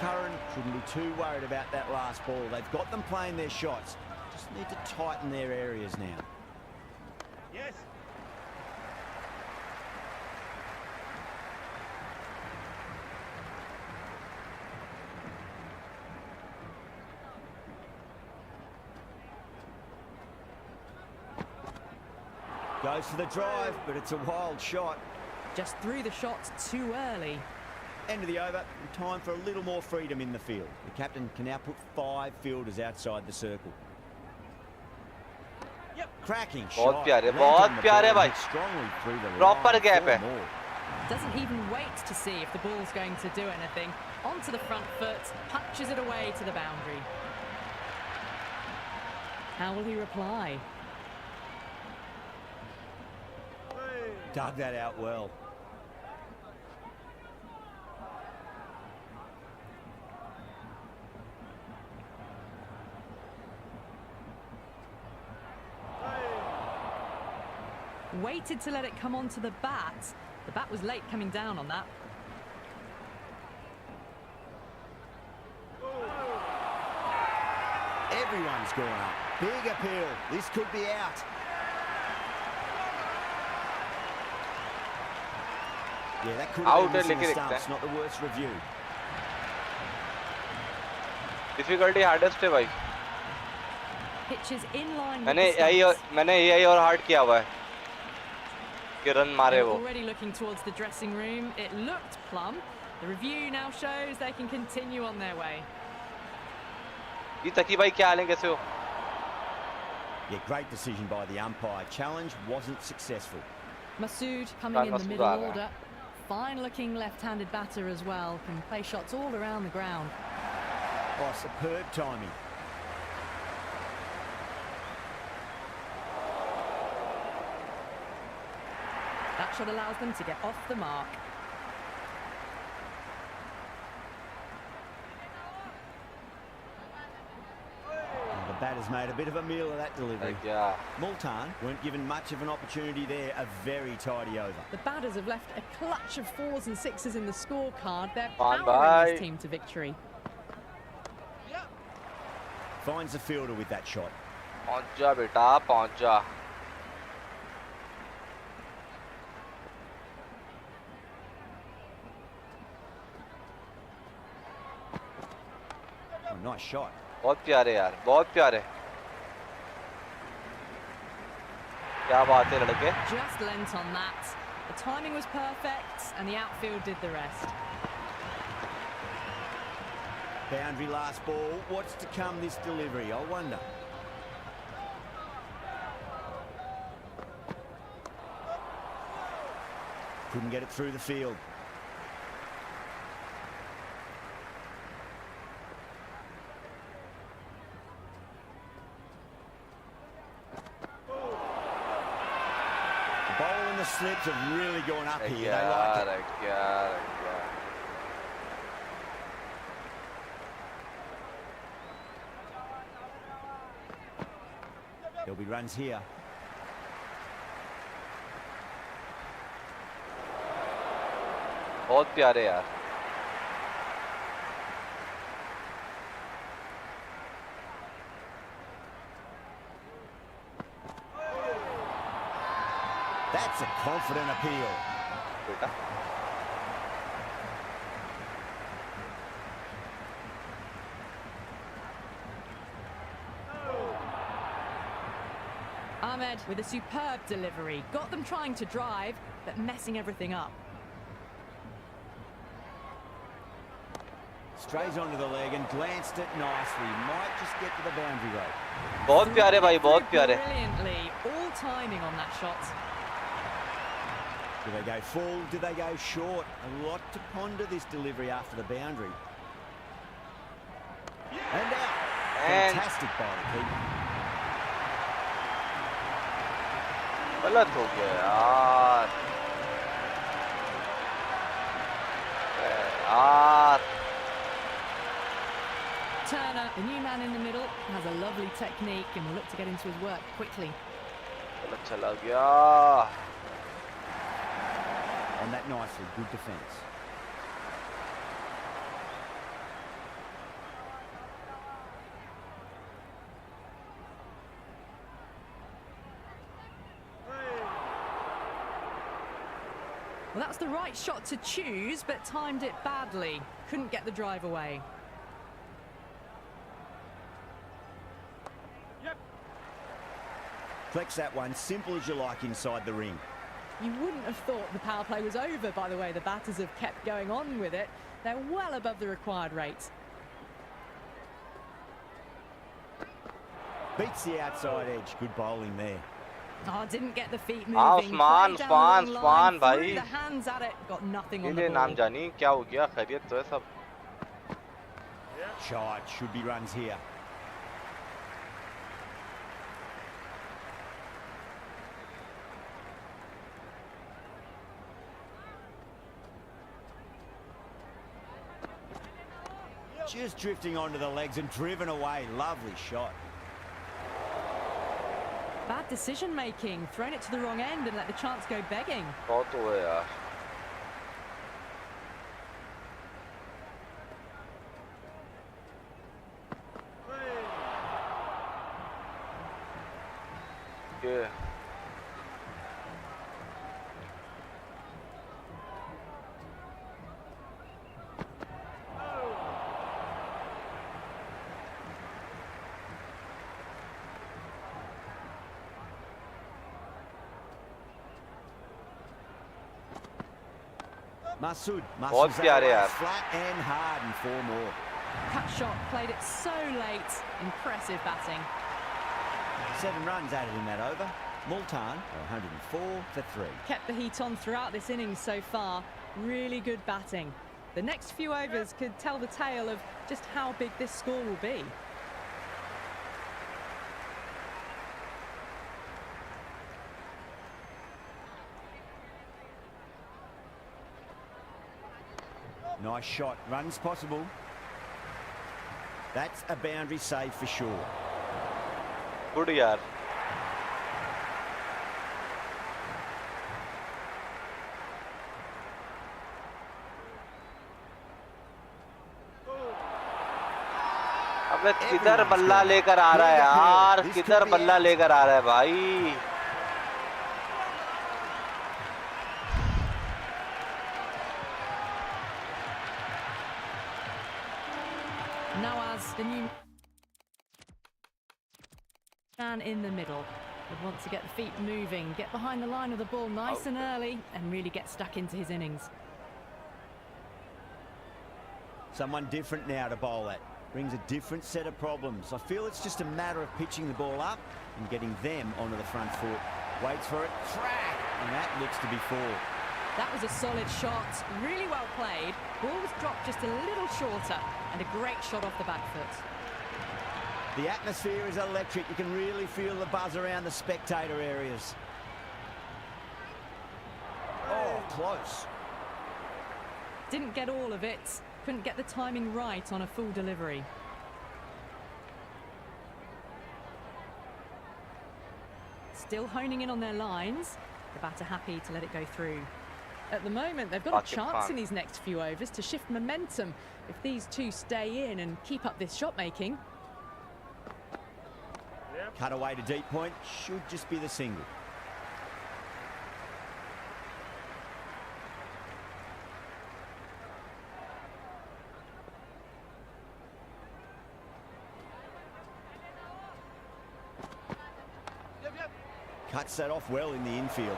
Curran shouldn't be too worried about that last ball. They've got them playing their shots. Just need to tighten their areas now. Yes. Goes for the drive, but it's a wild shot. Just threw the shots too early. End of the over, time for a little more freedom in the field. The captain can now put 5 fielders outside the circle. Yep. Cracking बहुत shot. प्यारे, Landed बहुत on the प्यारे ball, भाई. hit strongly through the Proper line. gap 4 है. more. Doesn't even wait to see if the ball's going to do anything. Onto the front foot, punches it away to the boundary. How will he reply? Dug that out well. Waited to let it come onto the bat. The bat was late coming down on that. Everyone's gone up. Big appeal. This could be out. Yeah, that could have been missing the stumps. Not the worst review. Difficulty hardest है भाई. Pitches in line with मैंने the यही और hard किया हुआ है कि run मारे वो. Already looking towards the dressing room. It looked plumb. The review now shows they can continue on their way. ये तकी भाई क्या हाल है, कैसे हो? Yeah, great decision by the umpire. Challenge wasn't successful. Masood coming in the middle order. Fine looking left-handed batter as well. Can play shots all around the ground. Oh, superb timing. That shot allows them to get off the mark. The batter's made a bit of a meal of that delivery. Yeah. Multan weren't given much of an opportunity there. A very tidy over. The batters have left a clutch of 4s and 6s in the scorecard. They're Fine, powering this team to victory. Finds the fielder with that shot. पहुंच जा बेटा, पहुंच जा. Oh, nice shot. बहुत प्यारे यार, बहुत प्यारे. क्या बात है लड़के. Just lent on that. The timing was perfect and the outfield did the rest. Boundary last ball. What's to come this delivery? I wonder. Couldn't get it through the field. The bowl and the slips have really gone up here. They like it. There'll be runs here. बहुत प्यारे यार. That's a confident appeal. बेटा. Mohamed with a superb delivery. Got them trying to drive, but messing everything up. Strays onto the leg and glanced it nicely. Might just get to the boundary rope. बहुत प्यारे भाई, बहुत प्यारे. Brilliantly, all timing on that shot. Do they go full? Do they go short? A lot to ponder this delivery after the boundary. And out. Fantastic by the keeper. गलत हो गया यार. यार. Turner, the new man in the middle, has a lovely technique and will look to get into his work quickly. गलत चला गया. On that nicely, good defence. Well, that's the right shot to choose, but timed it badly. Couldn't get the drive away. Flex that one, simple as you like inside the ring. You wouldn't have thought the power play was over, by the way the batters have kept going on with it. They're well above the required rate. Beats the outside edge, good bowling there. Oh, didn't get the feet moving. Usman, Played down the long line, bhai. threw the hands at it, got nothing on the इन्हें नाम ball. जानी क्या हो गया, खैरियत तो है सब. Shot, should be runs here. Just drifting onto the legs and driven away. Lovely shot. Bad decision making, thrown it to the wrong end and let the chance go begging. बहुत हुआ यार. Yeah. Masood. बहुत प्यारे यार. Flat and hard and 4 more. Cut shot, played it so late. Impressive batting. 7 runs added in that over. Multan, 104 for 3. Kept the heat on throughout this innings so far. Really good batting. The next few overs could tell the tale of just how big this score will be. Nice shot. Runs possible. That's a boundary save for sure. Good यार. अबे किधर बल्ला लेकर आ रहा है यार, किधर बल्ला लेकर आ रहा है भाई. Nawaz, the new man in the middle, would want to get the feet moving, get behind the line of the ball nice and early and really get stuck into his innings. Someone different now to bowl at. Brings a different set of problems. I feel it's just a matter of pitching the ball up and getting them onto the front foot. Waits for it, track, and that looks to be 4. That was a solid shot, really well played. Ball was dropped just a little shorter and a great shot off the back foot. The atmosphere is electric. You can really feel the buzz around the spectator areas. Oh, close. Didn't get all of it, couldn't get the timing right on a full delivery. Still honing in on their lines, the batter happy to let it go through. At the moment, they've got a chance in these next few overs to shift momentum if these two stay in and keep up this shot making. Cut away to deep point, should just be the single. Cuts that off well in the infield.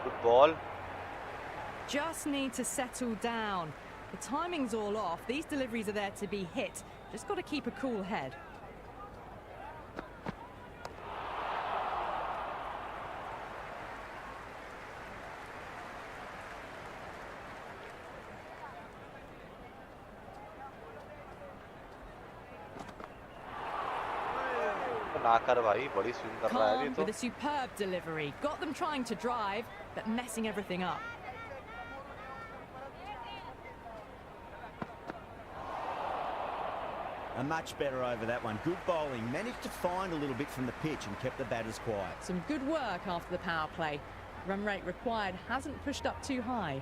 Good ball. Just need to settle down. The timing's all off. These deliveries are there to be hit. Just got to keep a cool head. ना कर भाई, बड़ी swing कर रहा है ये Calm तो. with a superb delivery. Got them trying to drive, but messing everything up. A much better over that one. Good bowling. Managed to find a little bit from the pitch and kept the batters quiet. Some good work after the power play. Run rate required hasn't pushed up too high.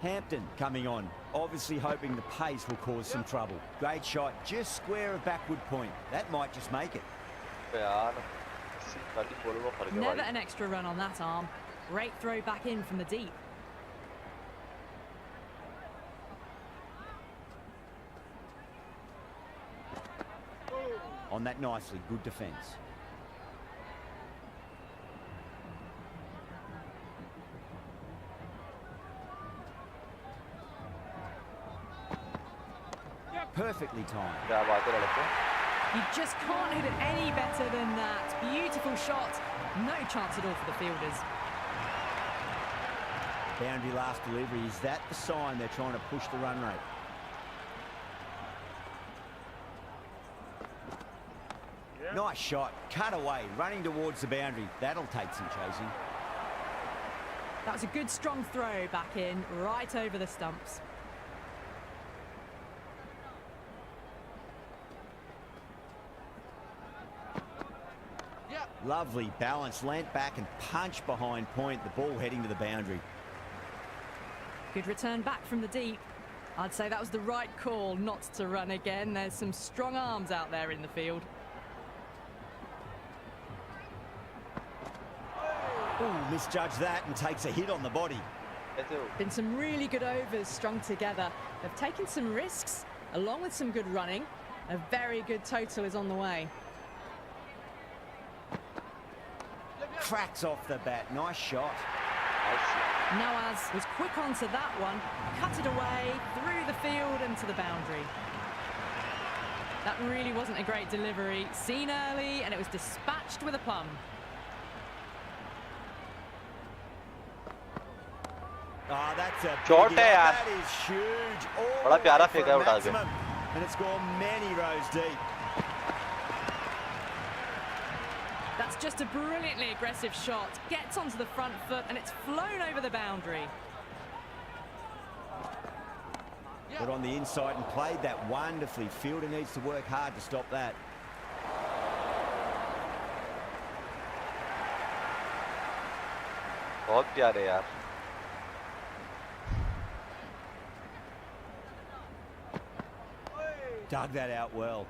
Hampton coming on, obviously hoping the pace will cause some trouble. Great shot, just square of backward point. That might just make it. यार, इसी वाली ball को फर गया Never भाई. an extra run on that arm. Great throw back in from the deep. On that nicely, good defence. Perfectly timed. क्या बात है लड़के. You just can't hit it any better than that. Beautiful shot. No chance at all for the fielders. Boundary last delivery. Is that the sign they're trying to push the run rate? Nice shot. Cut away. Running towards the boundary. That'll take some chasing. That was a good strong throw back in, right over the stumps. Lovely balance. Leant back and punched behind point. The ball heading to the boundary. Good return back from the deep. I'd say that was the right call not to run again. There's some strong arms out there in the field. Ooh, misjudged that and takes a hit on the body. ऐसे हो. Been some really good overs strung together. They've taken some risks, along with some good running. A very good total is on the way. Cracks off the bat. Nice shot. Nawaz was quick onto that one, cut it away, through the field and to the boundary. That really wasn't a great delivery. Seen early, and it was dispatched with a plum. Oh, that's a Short biggie. है यार. That is huge. All बड़ा the प्यारा way for फेंका a है उठा के. maximum. And it's gone many rows deep. That's just a brilliantly aggressive shot. Gets onto the front foot and it's flown over the boundary. Got on the inside and played that wonderfully. Fielder needs to work hard to stop that. बहुत प्यारे यार. Dug that out well.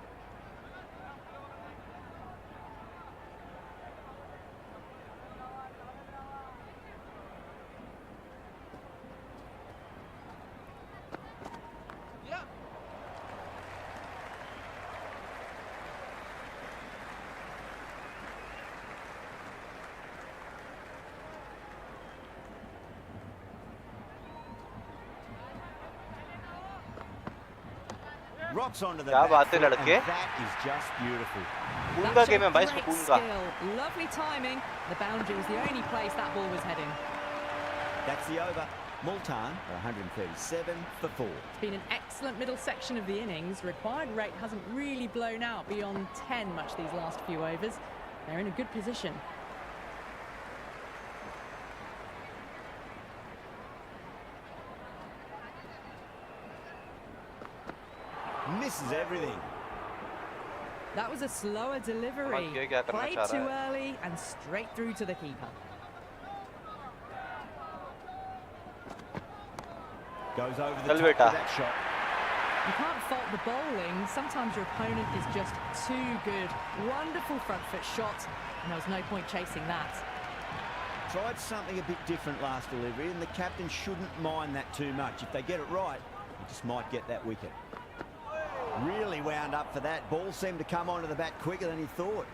Rocks onto the क्या back बात है foot, लड़के. and that is just beautiful. सुकून का That game है showed भाई, great सुकून का. skill. Lovely timing. The boundary was the only place that ball was heading. That's the over. Multan, 137 for 4. It's been an excellent middle section of the innings. Required rate hasn't really blown out beyond 10 much these last few overs. They're in a good position. Misses everything. That was a slower delivery. ये क्या करना Played चाह too रहा है? early and straight through to the keeper. Goes over the चल top बेटा. of that shot. You can't fault the bowling. Sometimes your opponent is just too good. Wonderful front foot shot, and there was no point chasing that. Tried something a bit different last delivery, and the captain shouldn't mind that too much. If they get it right, he just might get that wicket. Really wound up for that. Ball seemed to come onto the bat quicker than he thought.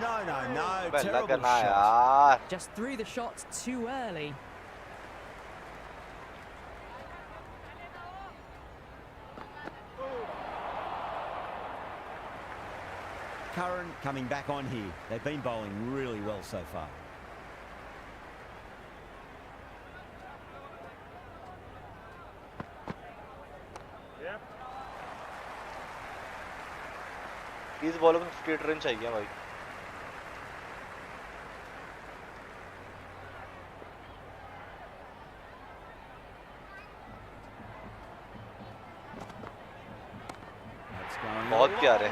No. Terrible shot. Just threw the shot too early. Curran coming back on here. They've been bowling really well so far. Yep. इस ball में 58 run चाहिए भाई. बहुत प्यारे.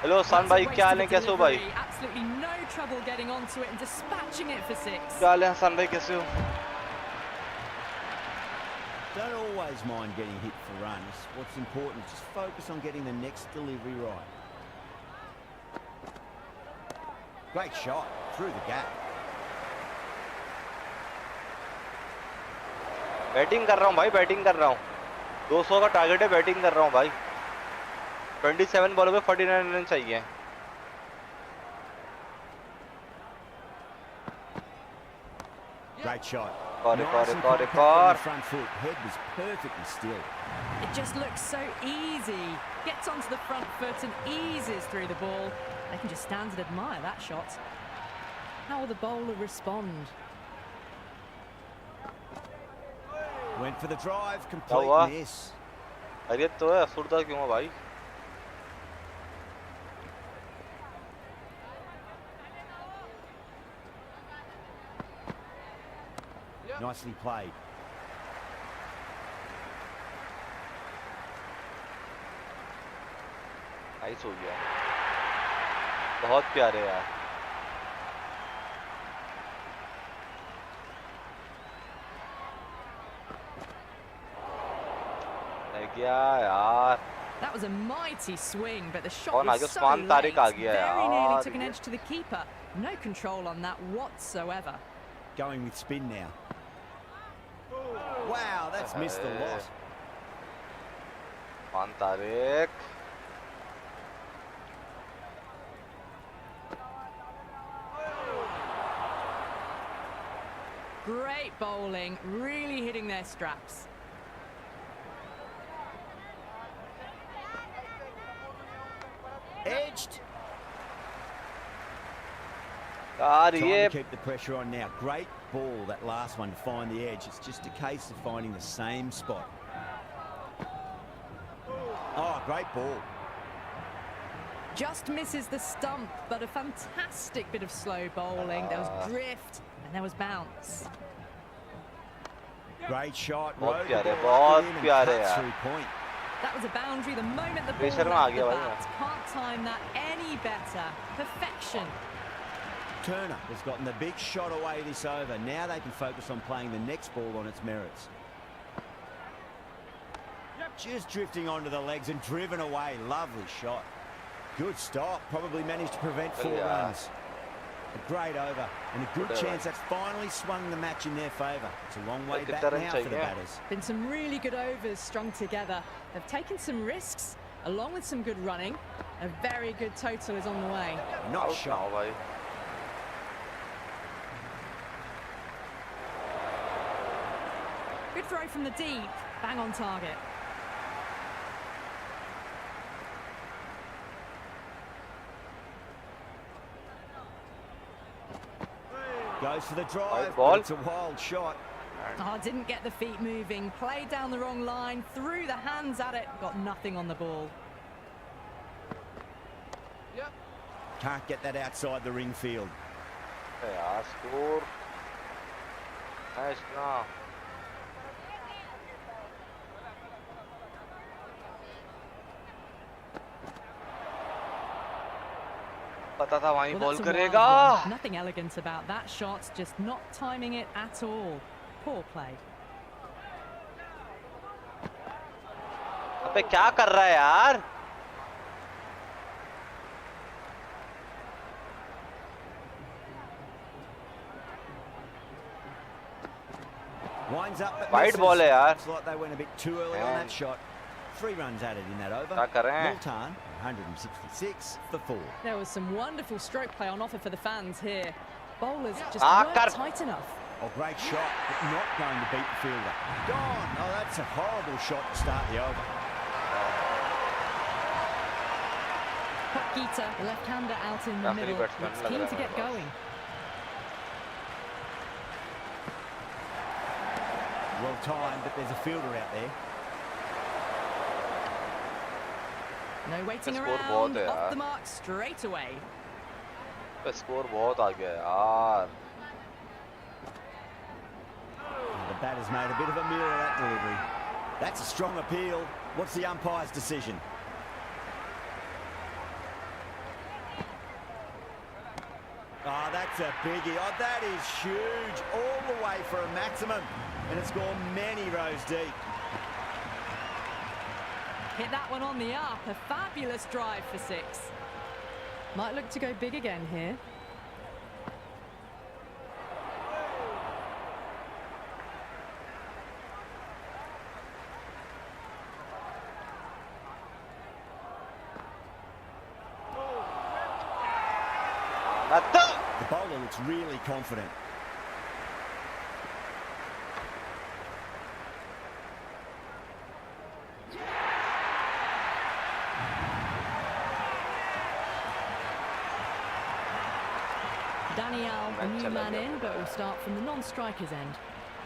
Hello सान भाई, क्या हाल है, कैसे हो भाई? Absolutely no trouble getting onto it and dispatching it for 6. क्या हाल है सान भाई, कैसे हो? Don't always mind getting hit for runs. What's important is just focus on getting the next delivery right. Great shot through the gap. Batting कर रहा हूँ भाई, बैटिंग कर रहा हूँ. 200 का टारगेट है, बैटिंग कर रहा हूँ भाई. 27 बॉलों में 49 रन चाहिए. Great shot. Front foot. Head was perfectly still. It just looks so easy. Gets onto the front foot and eases through the ball. They can just stand and admire that shot. How will the bowler respond? Went for the drive, complete miss. अरे तो है, सुरदा क्यों है भाई? Nicely played. Nice हो गया. बहुत प्यारे यार. यार. That was a mighty swing, but the shot और was आगे so उस्मान तारिक late, आ गया very nearly यार. took an edge to the keeper. No control on that whatsoever. Going with spin now. Wow, that's missed a lot. Usman Tariq. Great bowling, really hitting their straps. Edged. यार Trying ये to keep the pressure on now. Great ball, that last one, to find the edge. It's just a case of finding the same spot. Oh, great ball. Just misses the stump, but a fantastic bit of slow bowling. There was drift and there was bounce. Great shot. बहुत प्यारे, बहुत प्यारे यार. Through point. That was a boundary the moment the ball Pressure में left uh the गया भाई. bat. Can't time that any better. Perfection. Turner has gotten the big shot away this over. Now they can focus on playing the next ball on its merits. Just drifting onto the legs and driven away. Lovely shot. Good stop. Probably managed to prevent 4 runs. A great over and a good chance that's finally swung the match in their favour. It's a long way back now for the batters. Been some really good overs strung together. They've taken some risks along with some good running. A very good total is on the way. Not shot. भाई. Good throw from the deep. Bang on target. Goes for the drive, ball. but it's a wild shot. Oh, didn't get the feet moving. Played down the wrong line. Threw the hands at it. Got nothing on the ball. Can't get that outside the ring field. यार score. Nice ना. पता था वहीं ball करेगा. Nothing elegant about that shot, just not timing it at all. Poor play. अबे क्या कर रहा है यार? Winds up but wide misses. Ball है यार। Looks like they went a bit too early on that shot. 3 runs added in that over. क्या कर रहे हैं? Multan 166 for 4. There was some wonderful stroke play on offer for the fans here. Bowlers just कर। weren't tight enough. Oh, great shot, but not going to beat the fielder. Gone. Oh, that's a horrible shot to start the over. Quetta, the left-hander out in the आखिरी middle, batsman looks लग keen रहा to है get मेरे पास। going. Well timed, but there's a fielder out there. No waiting Score around, बहुत है off यार। the mark straight away. Score बहुत आ गया यार। The batter's made a bit of a meal of that delivery. That's a strong appeal. What's the umpire's decision? Oh, that's a biggie. Oh, that is huge. All the way for a maximum. And it's gone many rows deep. Hit that one on the up, a fabulous drive for 6. Might look to go big again here. The bowler looks really confident. Daniel, a new man in, but we'll start from the non-striker's end.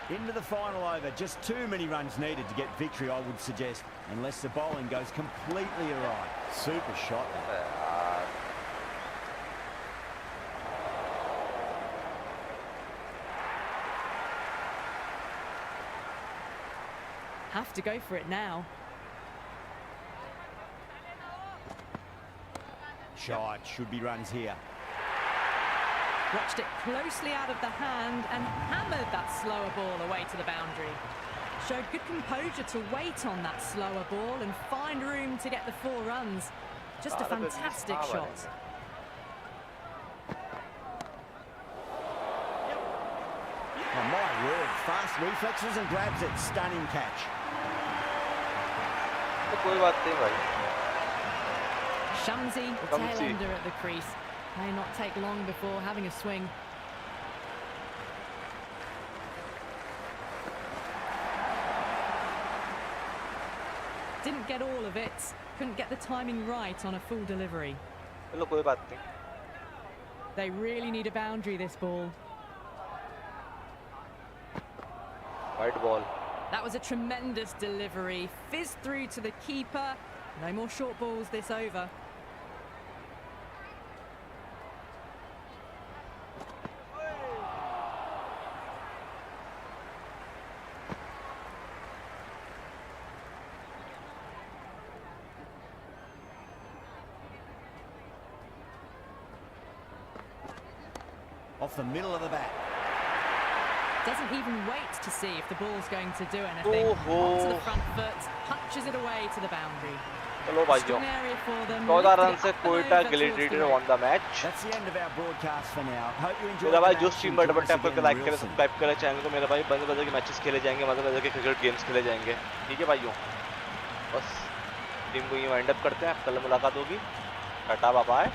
Into the final over. Just too many runs needed to get victory, I would suggest, unless the bowling goes completely awry. Super shot. Have to go for it now. Shot. Should be runs here. Watched it closely out of the hand and hammered that slower ball away to the boundary. Showed good composure to wait on that slower ball and find room to get the 4 runs. Just a fantastic shot. Oh my word, fast reflexes and grabs it. Stunning catch. तो कोई बात नहीं भाई। Shamsi, the tail ender at the crease. May not take long before having a swing. Didn't get all of it. Couldn't get the timing right on a full delivery. चलो कोई बात नहीं। They really need a boundary this ball. Wide ball. That was a tremendous delivery. Fizzed through to the keeper. No more short balls this over. Off the middle of the bat. Doesn't even wait to see if the ball's going to do anything. Onto the front foot, punches it away to the boundary. चलो भाइयों। Strong area for them. 14 run से Lifted up and Quetta over towards the gladiator leg. won the match। That's the end of our broadcast for now. Hope you enjoyed मेरा the भाई match जो and stream join button us tap करके again like real करें, soon. Subscribe करें channel को। मेरा भाई मजे के मैचेस खेले जाएंगे, मजे के क्रिकेट गेम्स खेले जाएंगे। ठीक है भाइयों, बस टीम को ये वाइंड अप करते हैं। कल मुलाकात होगी। Tata bye bye.